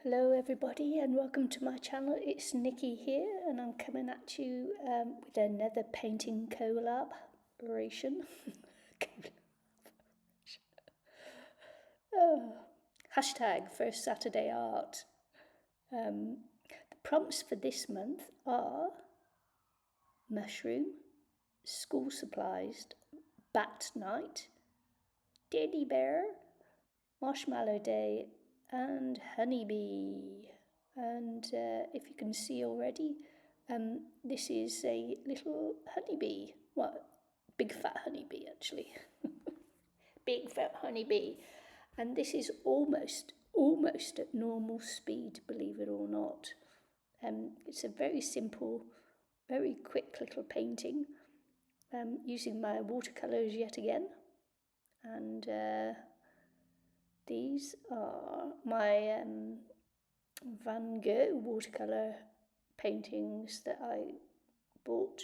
Hello everybody and welcome to my channel. It's Nikki here and I'm coming at you with another painting collaboration. Hashtag First Saturday Art. The prompts for this month are mushroom, school supplies, bat night, teddy bear, marshmallow day and honeybee. And if you can see already, this is a little honeybee. Well, big fat honeybee actually. Big fat honeybee. And this is almost at normal speed, believe it or not. It's a very simple, very quick little painting, using my watercolours yet again. And these are my Van Gogh watercolour paintings that I bought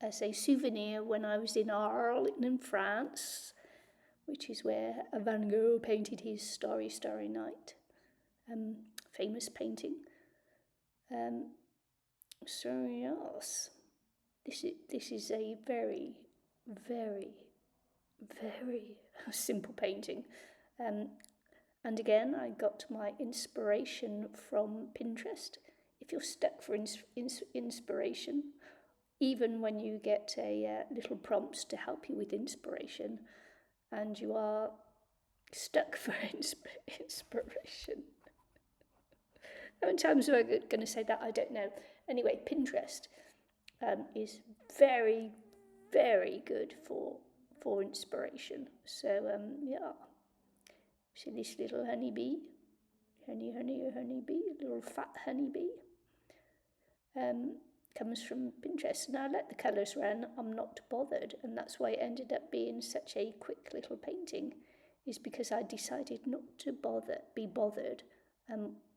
as a souvenir when I was in Arles, France, which is where Van Gogh painted his Starry, Starry Night, famous painting. So yes, this is a very, very, very simple painting. And again, I got my inspiration from Pinterest. If you're stuck for inspiration, even when you get little prompts to help you with inspiration, and you are stuck for inspiration. How many times am I going to say that? I don't know. Anyway, Pinterest is very, very good for inspiration. So yeah. See this little honeybee, honeybee, little fat honeybee, comes from Pinterest. And I let the colours run, I'm not bothered, and that's why it ended up being such a quick little painting, is because I decided not to be bothered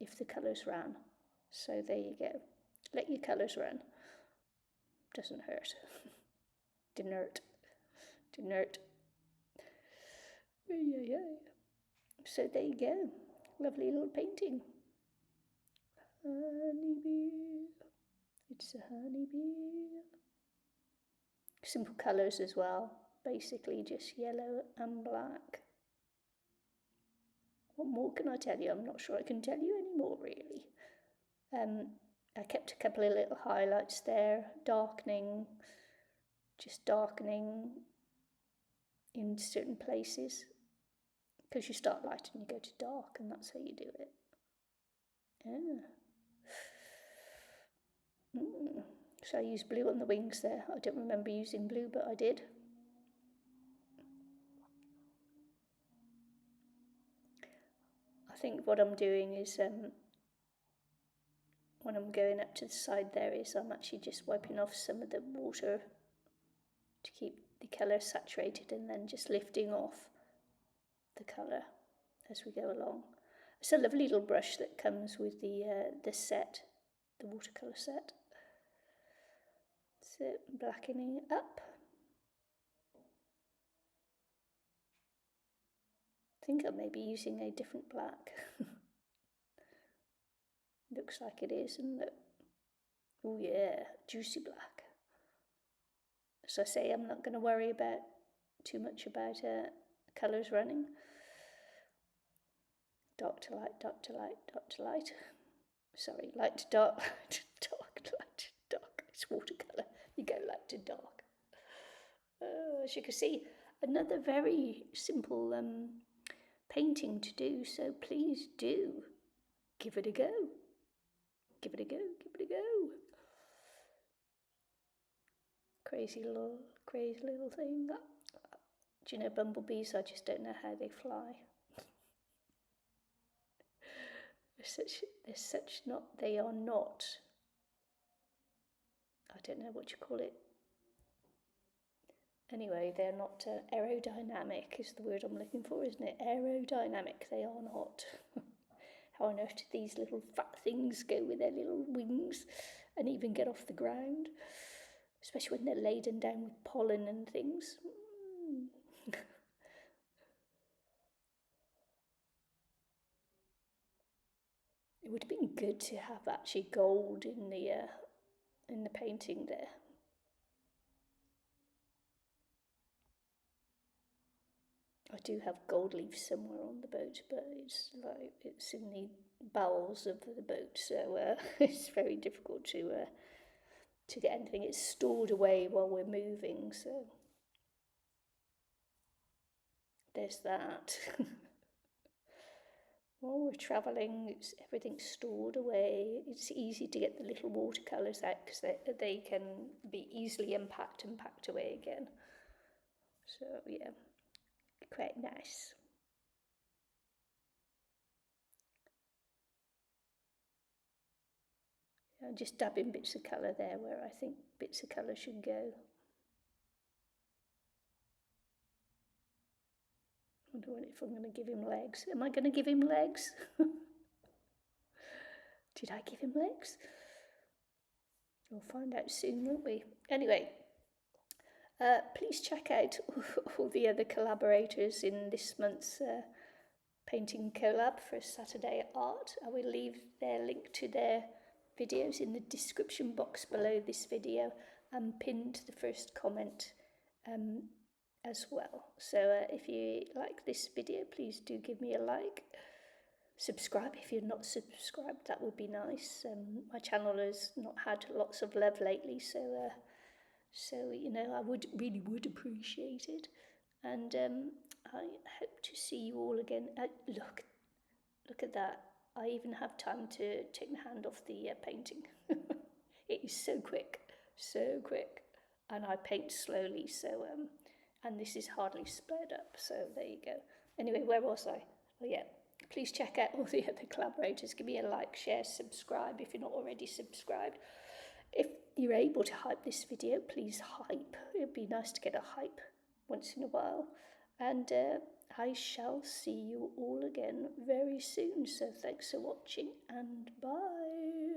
if the colours ran. So there you go. Let your colours run. Doesn't hurt. Didn't hurt. Yeah. So there you go, lovely little painting. Honeybee, it's a honeybee. Simple colours as well, basically just yellow and black. What more can I tell you? I'm not sure I can tell you anymore really. I kept a couple of little highlights there, just darkening in certain places. Because you start light and you go to dark, and that's how you do it. So I used blue on the wings there. I don't remember using blue, but I did. I think what I'm doing is, when I'm going up to the side there, is I'm actually just wiping off some of the water to keep the colour saturated, and then just lifting off the colour as we go along. It's a lovely little brush that comes with the set, the watercolour set. So blackening it up. I think I may be using a different black. Looks like it is, isn't it? Oh yeah, juicy black. As I say, I'm not going to worry about too much about colours running. Dark to light, dark to light, dark to light. Sorry, light to dark, light to dark, light to dark. It's watercolour. You go light to dark. As you can see, another very simple painting to do, so please do give it a go. Give it a go, give it a go. Crazy little thing. Do you know bumblebees? I just don't know how they fly. They are not, I don't know what you call it. Anyway, they're not aerodynamic is the word I'm looking for, isn't it? Aerodynamic, they are not. How on earth do these little fat things go with their little wings and even get off the ground? Especially when they're laden down with pollen and things. It would have been good to have actually gold in the painting there. I do have gold leaf somewhere on the boat, but it's in the bowels of the boat, so it's very difficult to get anything. It's stored away while we're moving, so there's that. While we're travelling, everything's stored away. It's easy to get the little watercolours out because they can be easily unpacked and packed away again. So yeah, quite nice. I'm just dabbing bits of colour there where I think bits of colour should go. I wonder if I'm going to give him legs. Am I going to give him legs? Did I give him legs? We'll find out soon, won't we? Anyway, please check out all the other collaborators in this month's painting collab for Saturday Art. I will leave their link to their videos in the description box below this video and pinned the first comment as well. So if you like this video, please do give me a like. Subscribe if you're not subscribed, that would be nice. My channel has not had lots of love lately, so you know, I really would appreciate it. And I hope to see you all again. Look at that. I even have time to take my hand off the painting. It is so quick, and I paint slowly, so and this is hardly sped up, so there you go. Anyway, where was I? Oh yeah, please check out all the other collaborators. Give me a like, share, subscribe if you're not already subscribed. If you're able to hype this video, please hype. It would be nice to get a hype once in a while. And I shall see you all again very soon. So thanks for watching and bye.